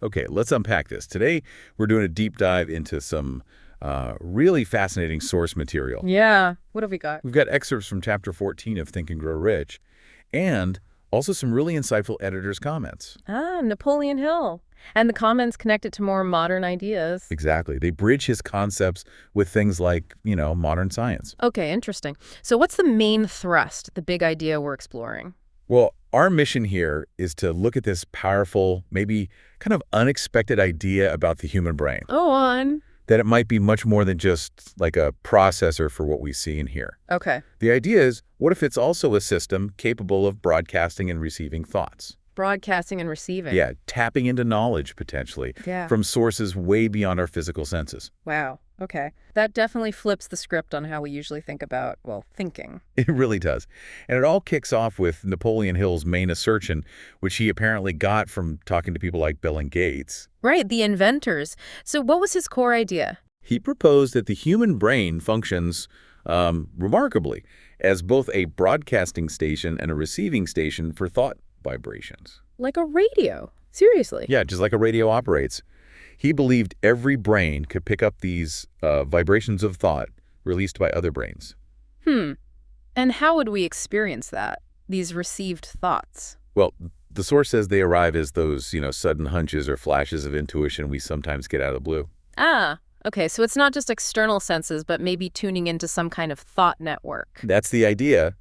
Okay, let's unpack this. Today, we're doing a deep dive into some really fascinating source material. Yeah. What have we got? We've got excerpts from Chapter 14 of Think and Grow Rich, and also some really insightful editors' comments. Napoleon Hill. And the comments connect it to more modern ideas. Exactly. They bridge his concepts with things like, modern science. Okay, interesting. So what's the main thrust, the big idea we're exploring? Well, our mission here is to look at this powerful, maybe kind of unexpected idea about the human brain. Go on. That it might be much more than just like a processor for what we see and hear. Okay. The idea is, what if it's also a system capable of broadcasting and receiving thoughts? Broadcasting and receiving. Yeah, tapping into knowledge, potentially, Yeah. from sources way beyond our physical senses. Wow. Okay. That definitely flips the script on how we usually think about, well, thinking. It really does. And it all kicks off with Napoleon Hill's main assertion, which he apparently got from talking to people like Bill and Gates. Right, the inventors. So what was his core idea? He proposed that the human brain functions remarkably as both a broadcasting station and a receiving station for thought vibrations. Like a radio. Seriously. Yeah, just like a radio operates. He believed every brain could pick up these vibrations of thought released by other brains. And how would we experience that, these received thoughts? Well, the source says they arrive as those, sudden hunches or flashes of intuition we sometimes get out of the blue. Okay, so it's not just external senses, but maybe tuning into some kind of thought network. That's the idea.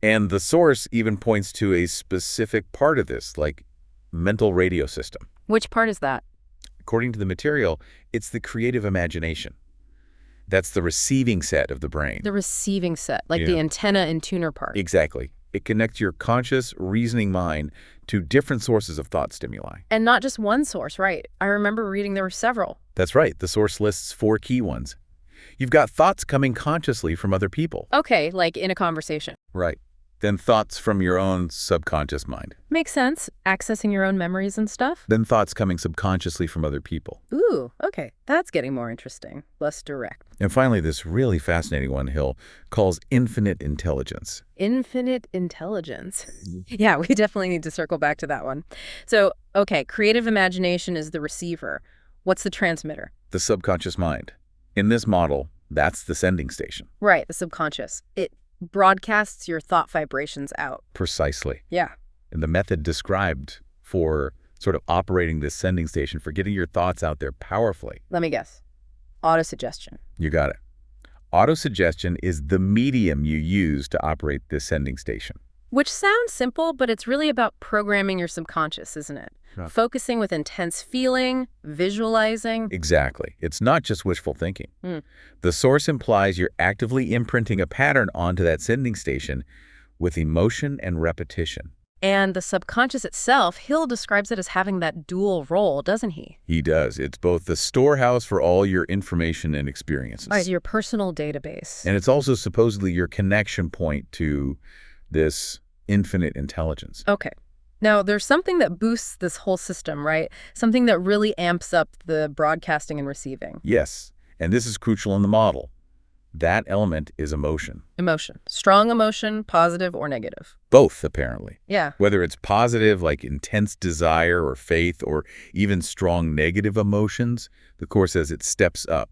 And the source even points to a specific part of this, like mental radio system. Which part is that? According to the material, it's the creative imagination. That's the receiving set of the brain. The receiving set, like the antenna and tuner part. Exactly. It connects your conscious, reasoning mind to different sources of thought stimuli. And not just one source, right? I remember reading there were several. That's right. The source lists 4 key ones. You've got thoughts coming consciously from other people. Okay, like in a conversation. Right. Then thoughts from your own subconscious mind. Makes sense. Accessing your own memories and stuff. Then thoughts coming subconsciously from other people. Ooh, okay. That's getting more interesting. Less direct. And finally, this really fascinating one Hill calls infinite intelligence. Infinite intelligence. Yeah, we definitely need to circle back to that one. So, okay, creative imagination is the receiver. What's the transmitter? The subconscious mind. In this model, that's the sending station. Right, the subconscious. It broadcasts your thought vibrations out. Precisely. Yeah. And the method described for sort of operating this sending station, for getting your thoughts out there powerfully. Let me guess. Autosuggestion. You got it. Autosuggestion is the medium you use to operate this sending station. Which sounds simple, but it's really about programming your subconscious, isn't it? Right. Focusing with intense feeling, visualizing. Exactly. It's not just wishful thinking. The source implies you're actively imprinting a pattern onto that sending station with emotion and repetition. And the subconscious itself, Hill describes it as having that dual role, doesn't he? He does. It's both the storehouse for all your information and experiences. Right, your personal database. And it's also supposedly your connection point to this infinite intelligence. Okay. Now, there's something that boosts this whole system, right? Something that really amps up the broadcasting and receiving. Yes, and this is crucial in the model. That element is emotion. Emotion. Strong emotion, positive or negative. Both, apparently. Yeah. Whether it's positive, like intense desire or faith, or even strong negative emotions, the Course says it steps up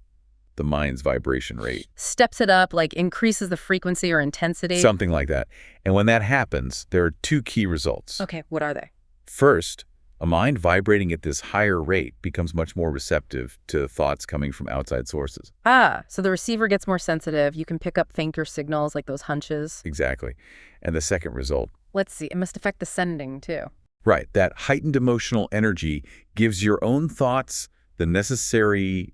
the mind's vibration rate. Steps it up, like increases the frequency or intensity. Something like that. And when that happens, there are 2 key results. Okay, what are they? First, a mind vibrating at this higher rate becomes much more receptive to thoughts coming from outside sources. So the receiver gets more sensitive. You can pick up fainter signals like those hunches. Exactly. And the second result. Let's see, it must affect the sending too. Right. That heightened emotional energy gives your own thoughts the necessary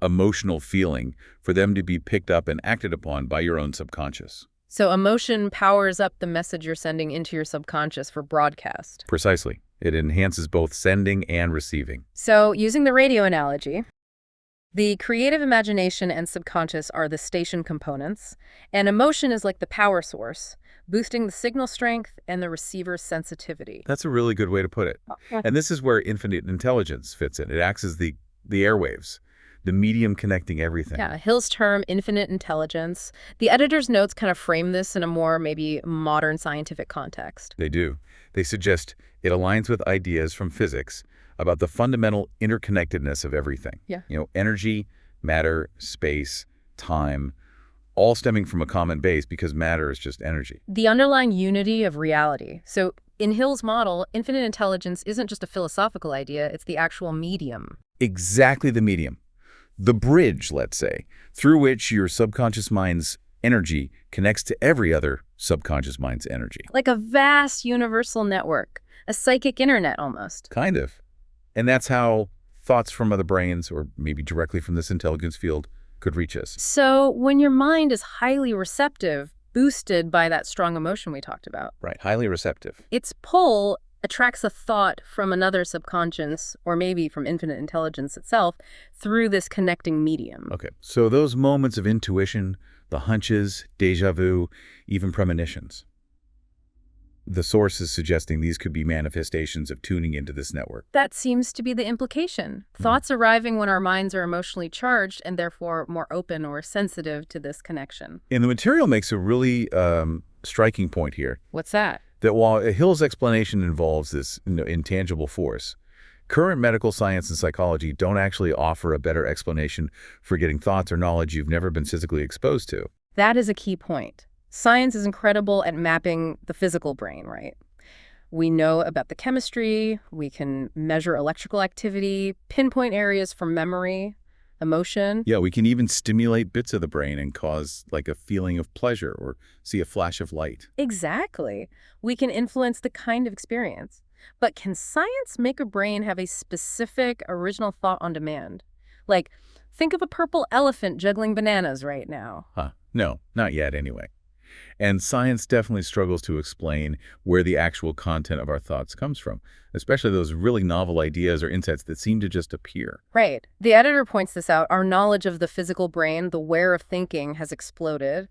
emotional feeling for them to be picked up and acted upon by your own subconscious. So emotion powers up the message you're sending into your subconscious for broadcast. Precisely. It enhances both sending and receiving. So using the radio analogy, the creative imagination and subconscious are the station components, and emotion is like the power source, boosting the signal strength and the receiver's sensitivity. That's a really good way to put it. And this is where infinite intelligence fits in. It acts as the airwaves, the medium connecting everything. Yeah, Hill's term, infinite intelligence. The editor's notes kind of frame this in a more maybe modern scientific context. They do. They suggest it aligns with ideas from physics about the fundamental interconnectedness of everything. Yeah. Energy, matter, space, time, all stemming from a common base because matter is just energy. The underlying unity of reality. So in Hill's model, infinite intelligence isn't just a philosophical idea, it's the actual medium. Exactly the medium. The bridge, let's say, through which your subconscious mind's energy connects to every other subconscious mind's energy. Like a vast universal network, a psychic internet almost. Kind of. And that's how thoughts from other brains, or maybe directly from this intelligence field, could reach us. So when your mind is highly receptive, boosted by that strong emotion we talked about. Right, highly receptive. Its pull attracts a thought from another subconscious, or maybe from infinite intelligence itself, through this connecting medium. Okay, so those moments of intuition, the hunches, déjà vu, even premonitions. The source is suggesting these could be manifestations of tuning into this network. That seems to be the implication. Thoughts arriving when our minds are emotionally charged and therefore more open or sensitive to this connection. And the material makes a really striking point here. What's that? That while Hill's explanation involves this intangible force, current medical science and psychology don't actually offer a better explanation for getting thoughts or knowledge you've never been physically exposed to. That is a key point. Science is incredible at mapping the physical brain, right? We know about the chemistry, we can measure electrical activity, pinpoint areas for memory, emotion. Yeah, we can even stimulate bits of the brain and cause like a feeling of pleasure or see a flash of light. Exactly. We can influence the kind of experience. But can science make a brain have a specific original thought on demand? Like, think of a purple elephant juggling bananas right now. No, not yet anyway. And science definitely struggles to explain where the actual content of our thoughts comes from, especially those really novel ideas or insights that seem to just appear. Right. The editor points this out. Our knowledge of the physical brain, the where of thinking, has exploded.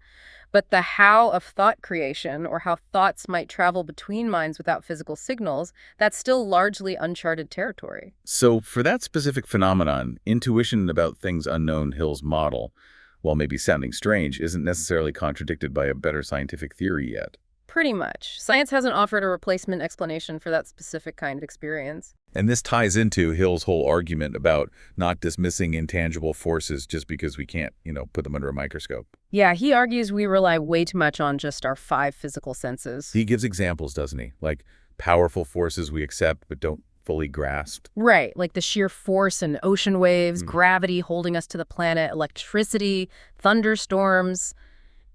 But the how of thought creation, or how thoughts might travel between minds without physical signals, that's still largely uncharted territory. So for that specific phenomenon, intuition about things unknown, Hill's model, while maybe sounding strange, isn't necessarily contradicted by a better scientific theory yet. Pretty much. Science hasn't offered a replacement explanation for that specific kind of experience. And this ties into Hill's whole argument about not dismissing intangible forces just because we can't, put them under a microscope. Yeah, he argues we rely way too much on just our 5 physical senses. He gives examples, doesn't he? Like powerful forces we accept but don't fully grasped. Right, like the sheer force in ocean waves, gravity holding us to the planet, electricity, thunderstorms,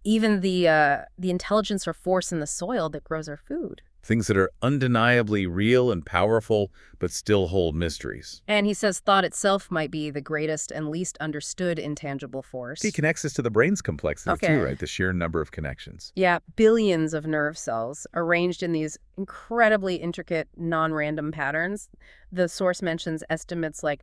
even the intelligence or force in the soil that grows our food. Things that are undeniably real and powerful, but still hold mysteries. And he says thought itself might be the greatest and least understood intangible force. He connects us to the brain's complexity too, right? The sheer number of connections. Yeah, billions of nerve cells arranged in these incredibly intricate, non-random patterns. The source mentions estimates like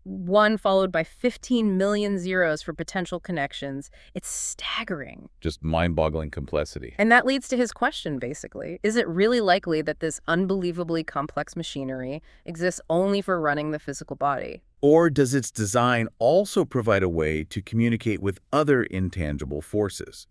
1 followed by 15 million zeros for potential connections. It's staggering. Just mind-boggling complexity. And that leads to his question, basically. Is it really likely that this unbelievably complex machinery exists only for running the physical body? Or does its design also provide a way to communicate with other intangible forces,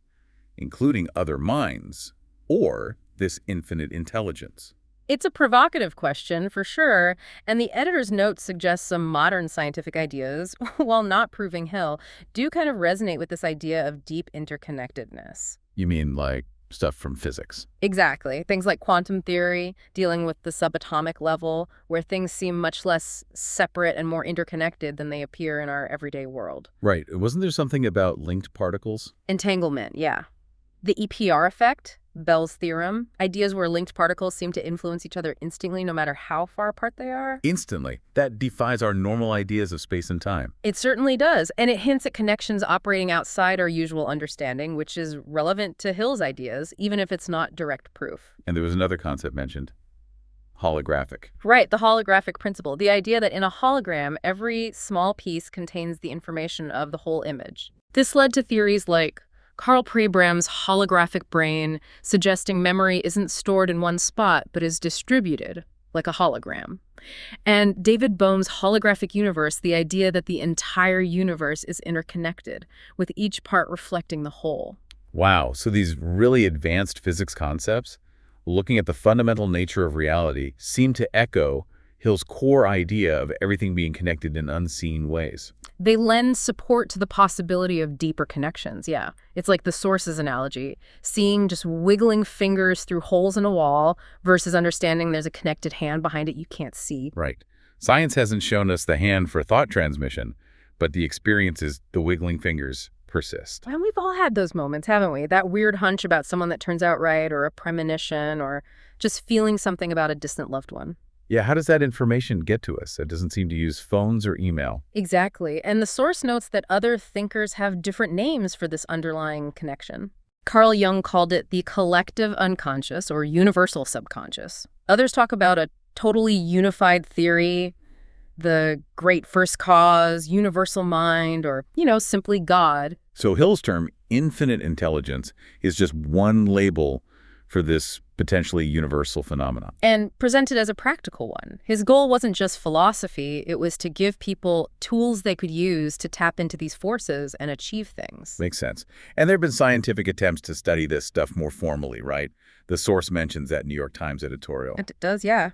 including other minds, or this infinite intelligence? It's a provocative question, for sure, and the editor's note suggests some modern scientific ideas, while not proving Hill, do kind of resonate with this idea of deep interconnectedness. You mean like stuff from physics? Exactly. Things like quantum theory, dealing with the subatomic level, where things seem much less separate and more interconnected than they appear in our everyday world. Right. Wasn't there something about linked particles? Entanglement, yeah. The EPR effect, Bell's theorem, ideas where linked particles seem to influence each other instantly no matter how far apart they are. Instantly. That defies our normal ideas of space and time. It certainly does, and it hints at connections operating outside our usual understanding, which is relevant to Hill's ideas, even if it's not direct proof. And there was another concept mentioned. Holographic. Right, the holographic principle, the idea that in a hologram, every small piece contains the information of the whole image. This led to theories like Carl Pribram's holographic brain, suggesting memory isn't stored in one spot, but is distributed, like a hologram. And David Bohm's holographic universe, the idea that the entire universe is interconnected, with each part reflecting the whole. Wow, so these really advanced physics concepts, looking at the fundamental nature of reality, seem to echo Hill's core idea of everything being connected in unseen ways. They lend support to the possibility of deeper connections, yeah. It's like the sources analogy, seeing just wiggling fingers through holes in a wall versus understanding there's a connected hand behind it you can't see. Right. Science hasn't shown us the hand for thought transmission, but the experiences, the wiggling fingers, persist. And we've all had those moments, haven't we? That weird hunch about someone that turns out right, or a premonition, or just feeling something about a distant loved one. Yeah, how does that information get to us? It doesn't seem to use phones or email. Exactly. And the source notes that other thinkers have different names for this underlying connection. Carl Jung called it the collective unconscious or universal subconscious. Others talk about a totally unified theory, the great first cause, universal mind, or, simply God. So Hill's term, infinite intelligence, is just one label for this potentially universal phenomenon. And presented as a practical one. His goal wasn't just philosophy, it was to give people tools they could use to tap into these forces and achieve things. Makes sense. And there have been scientific attempts to study this stuff more formally, right? The source mentions that New York Times editorial. It does, yeah.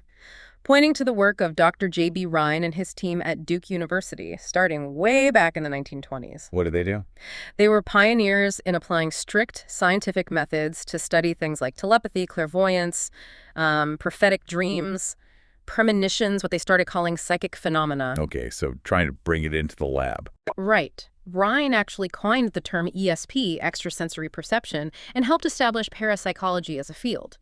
Pointing to the work of Dr. J.B. Rhine and his team at Duke University, starting way back in the 1920s. What did they do? They were pioneers in applying strict scientific methods to study things like telepathy, clairvoyance, prophetic dreams, premonitions, what they started calling psychic phenomena. Okay, so trying to bring it into the lab. Right. Rhine actually coined the term ESP, extrasensory perception, and helped establish parapsychology as a field.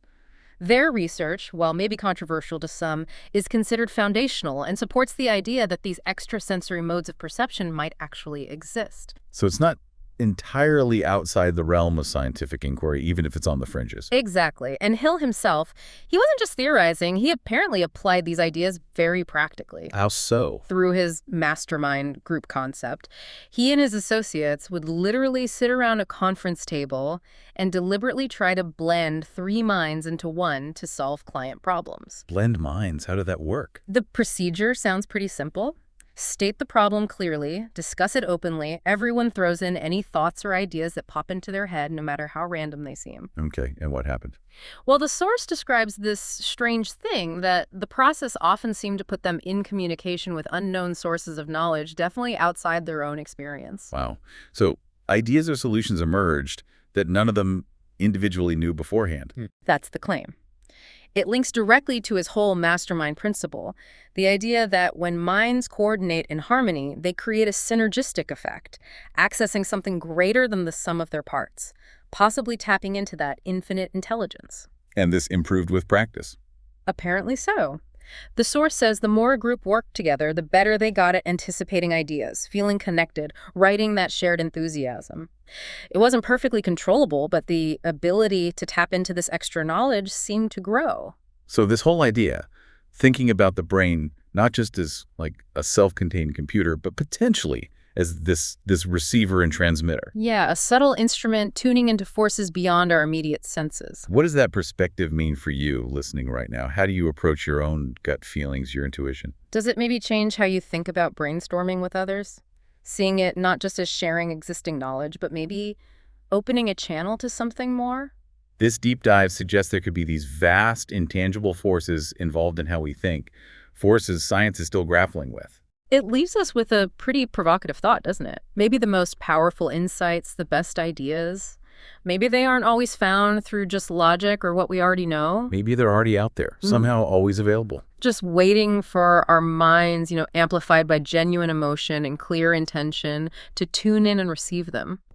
Their research, while maybe controversial to some, is considered foundational and supports the idea that these extrasensory modes of perception might actually exist. So it's not entirely outside the realm of scientific inquiry, even if it's on the fringes. Exactly. And Hill himself, he wasn't just theorizing, he apparently applied these ideas very practically. How so? Through his mastermind group concept, he and his associates would literally sit around a conference table and deliberately try to blend three minds into one to solve client problems. Blend minds, how did that work? The procedure sounds pretty simple. State the problem clearly, discuss it openly, everyone throws in any thoughts or ideas that pop into their head, no matter how random they seem. Okay, and what happened? Well, the source describes this strange thing that the process often seemed to put them in communication with unknown sources of knowledge, definitely outside their own experience. Wow. So ideas or solutions emerged that none of them individually knew beforehand. That's the claim. It links directly to his whole mastermind principle, the idea that when minds coordinate in harmony, they create a synergistic effect, accessing something greater than the sum of their parts, possibly tapping into that infinite intelligence. And this improved with practice. Apparently so. The source says the more a group worked together, the better they got at anticipating ideas, feeling connected, writing that shared enthusiasm. It wasn't perfectly controllable, but the ability to tap into this extra knowledge seemed to grow. So this whole idea, thinking about the brain not just as like a self-contained computer, but potentially as this receiver and transmitter. Yeah, a subtle instrument tuning into forces beyond our immediate senses. What does that perspective mean for you listening right now? How do you approach your own gut feelings, your intuition? Does it maybe change how you think about brainstorming with others? Seeing it not just as sharing existing knowledge, but maybe opening a channel to something more? This deep dive suggests there could be these vast, intangible forces involved in how we think, forces science is still grappling with. It leaves us with a pretty provocative thought, doesn't it? Maybe the most powerful insights, the best ideas, maybe they aren't always found through just logic or what we already know. Maybe they're already out there, somehow always available. Just waiting for our minds, amplified by genuine emotion and clear intention to tune in and receive them.